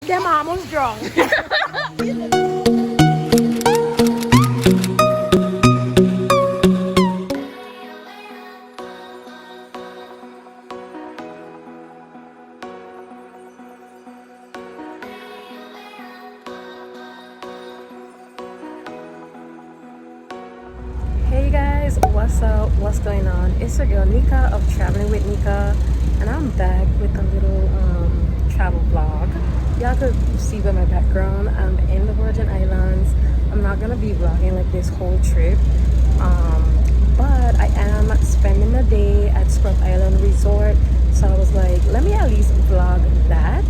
Them almost drunk. Hey guys, what's up? What's going on? It's your girl Nika of Traveling with Nika, and I'm back with a little travel vlog. Y'all could see by my background, I'm in the Virgin Islands. I'm not gonna be vlogging like this whole trip, but I am spending the day at Scrub Island Resort, so I was like, let me at least vlog that.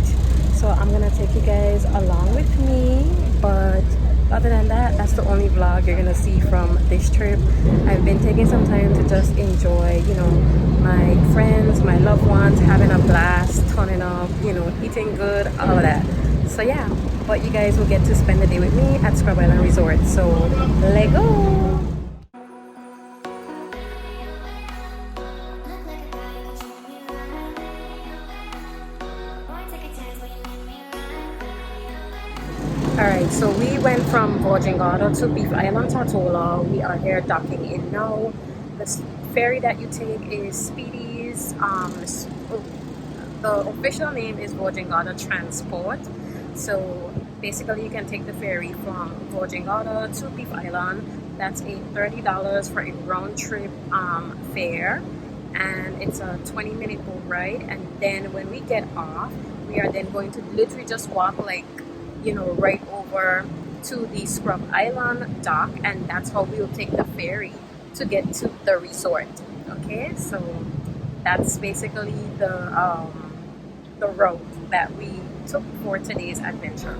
So I'm gonna take you guys along with me, but other than that, that's the only vlog you're gonna see from this trip. I've been taking some time to just enjoy, you know, my friends, my loved ones, having a blast, turning up, you know, eating good, all of that. So yeah, but you guys will get to spend the day with me at Scrub Island Resort. So let's go. Alright, so we went from Virgin Gorda to Beef Island Tortola. We are here docking in now. The ferry that you take is Speedy's. The official name is Virgin Gorda Transport. So basically you can take the ferry from Virgin Gorda to Beef Island. That's a $30 for a round trip fare. And it's a 20-minute boat ride. And then when we get off, we are then going to literally just walk like, you know, right over to the Scrub Island dock, and that's how we'll take the ferry to get to the resort. Okay, so that's basically the route that we took for today's adventure.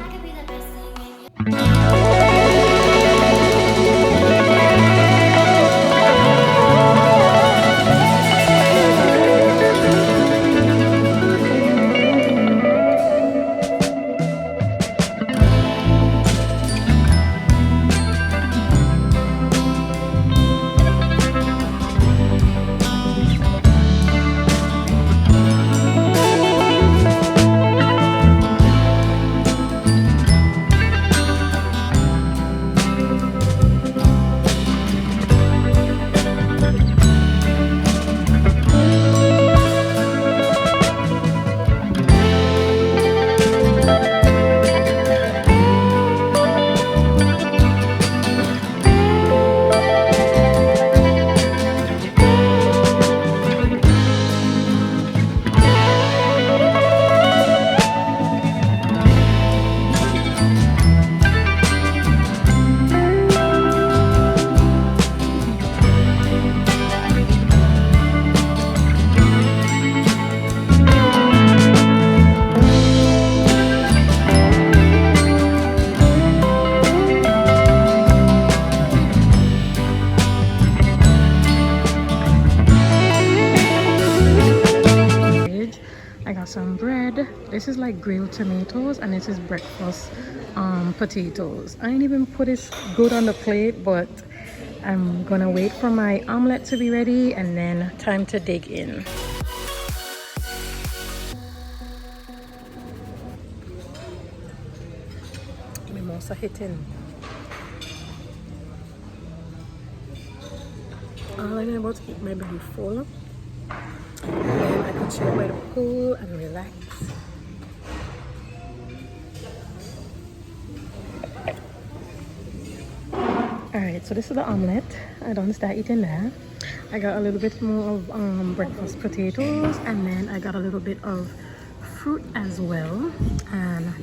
I got some bread. This is like grilled tomatoes, and this is breakfast potatoes. I ain't even put it good on the plate, but I'm gonna wait for my omelet to be ready and then time to dig in. Mimosa hitting. I'm about to keep my belly full. And I could chill by the pool and relax. Alright, so this is the omelet. I don't start eating that. I got a little bit more of breakfast potatoes, and then I got a little bit of fruit as well. And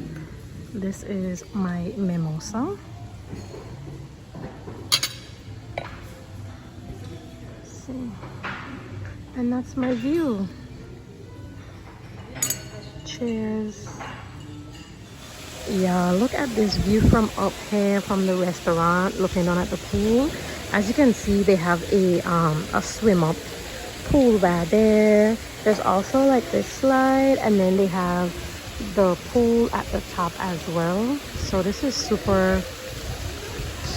this is my mimosa. See. And that's my view. Cheers. Yeah, look at this view from up here from the restaurant, looking down at the pool. As you can see, they have a swim up pool right there. There's also like this slide, and then they have the pool at the top as well. So this is super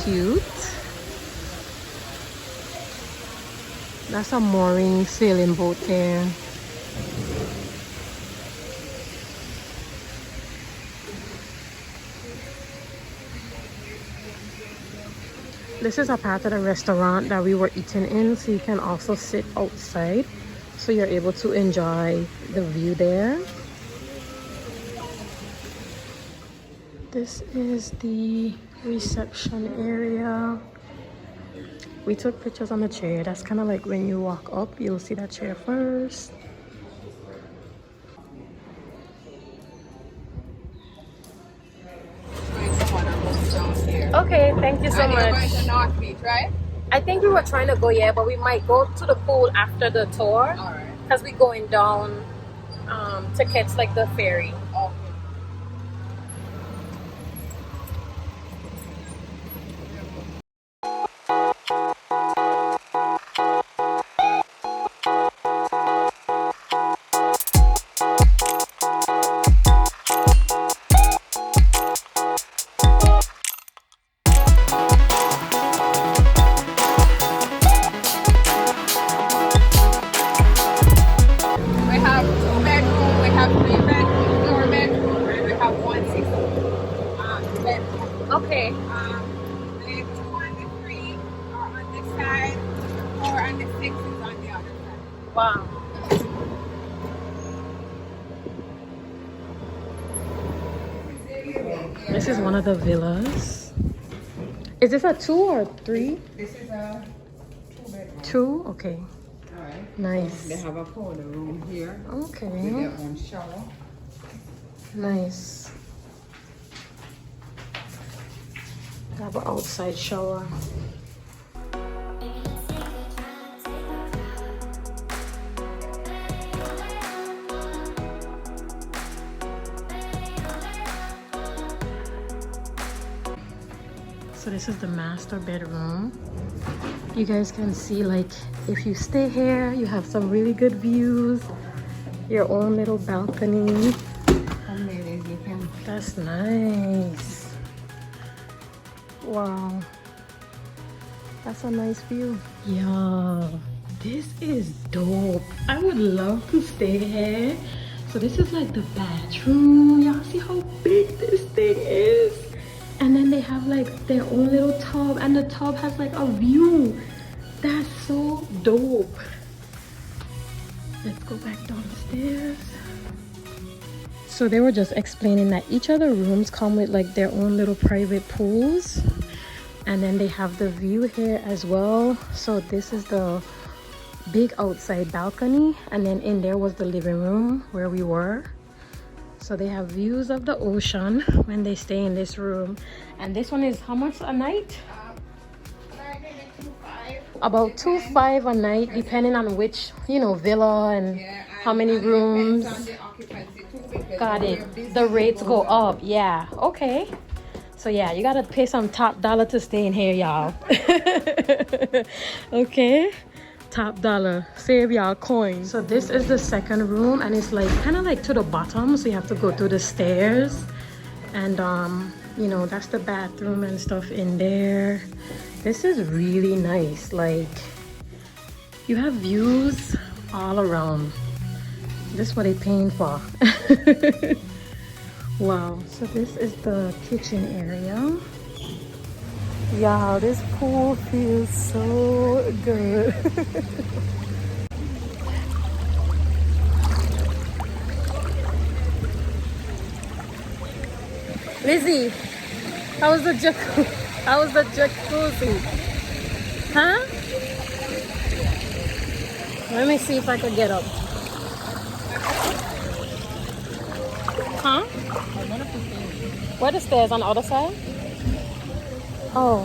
cute. That's a mooring sailing boat there. This is a part of the restaurant that we were eating in, so you can also sit outside, so you're able to enjoy the view there. This is the reception area. We took pictures on the chair. That's kind of like when you walk up, you'll see that chair first. Okay, thank you so much. Going to North Beach, right? I think we were trying to go, yeah, but we might go to the pool after the tour. All right. Because we're going down to catch like the ferry. Okay. Okay. The two on the three are on this side, 4 and the 6 is on the other side. Wow. This is one of the villas. Is this a 2 or 3? This is a 2-bedroom. 2? Okay. All right. Nice. They have a powder room here. Okay. With their own shower. Nice. They have an outside shower. So this is the master bedroom. You guys can see, like, if you stay here, you have some really good views. Your own little balcony. That's nice. Wow. That's a nice view. Yeah, this is dope. I would love to stay here. So this is like the bathroom. Y'all see how big this thing is? And then they have like their own little tub, and the tub has like a view. That's so dope. Let's go back downstairs. So they were just explaining that each of the rooms come with like their own little private pools, and then they have the view here as well. So this is the big outside balcony, and then in there was the living room where we were. So they have views of the ocean when they stay in this room. And this one is how much a night? About $2.5 a night, depending on which, you know, villa and how many rooms. Got it. The rates go up. Yeah. Okay. So yeah, you gotta pay some top dollar to stay in here, y'all. Okay. Top dollar. Save y'all coins. So this is the second room, and it's like kind of like to the bottom, so you have to go through the stairs. And you know, that's the bathroom and stuff in there. This is really nice. Like, you have views all around. This is what they're paying for. Wow. So this is the kitchen area. Y'all, this pool feels so good. Lizzie, how was the jacuzzi? How was the jacuzzi? Huh? Let me see if I can get up. Huh? Where the stairs? On the other side? Oh.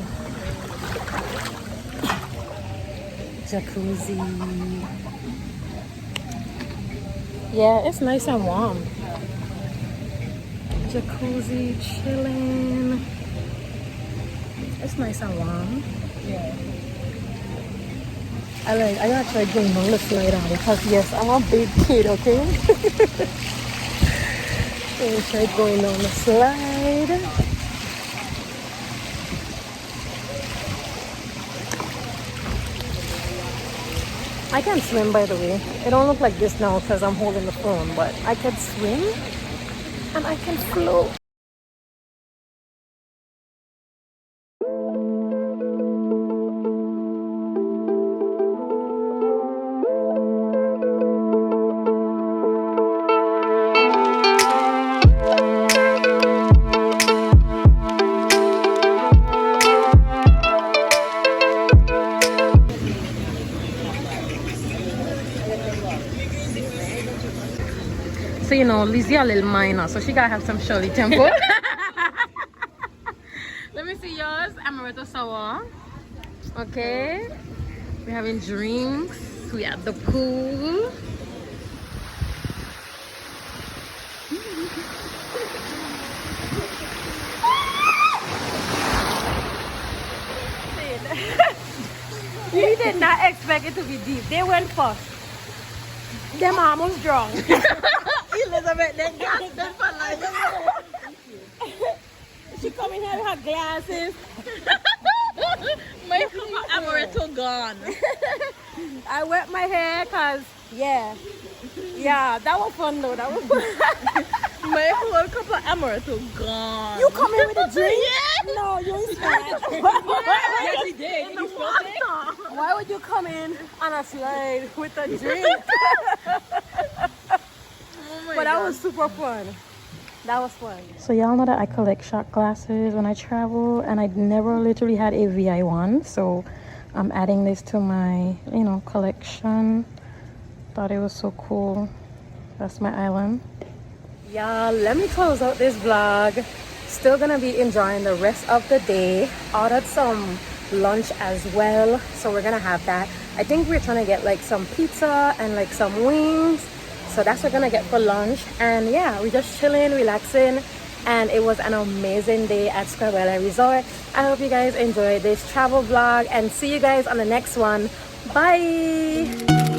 Jacuzzi. Yeah, it's nice and warm. Jacuzzi, chilling. It's nice and warm. Yeah. I gotta try going on the slide on, because yes, I'm a big kid, okay? So I tried going on the slide. I can swim, by the way. It don't look like this now because I'm holding the phone, but I can swim and I can float. you know, Lizzie a little minor, so she gotta have some Shirley tempo. Let me see yours. Amaretto sour. Okay. We're having drinks. We at the pool. You did not expect it to be deep. They went first. Them almost drunk. Elizabeth, then gasped for life. She come in here with her glasses. My cup of amaretto gone. I wet my hair cause yeah, that was fun though. That was fun. My whole cup of amaretto gone. You come in with a drink? Yeah. No, you ain't smart. Yes, he did. In the water. Why would you come in on a slide with a drink? But that was super fun. That was fun. So y'all know that I collect shot glasses when I travel, and I never literally had a VI one, so I'm adding this to my, you know, collection. Thought it was so cool. That's my island. Y'all, let me close out this vlog. Still gonna be enjoying the rest of the day. Ordered some lunch as well, so we're gonna have that. I think we're trying to get like some pizza and like some wings, so that's what we're gonna get for lunch. And yeah, we're just chilling, relaxing, and it was an amazing day at Square Resort. I hope you guys enjoyed this travel vlog, and see you guys on the next one. Bye.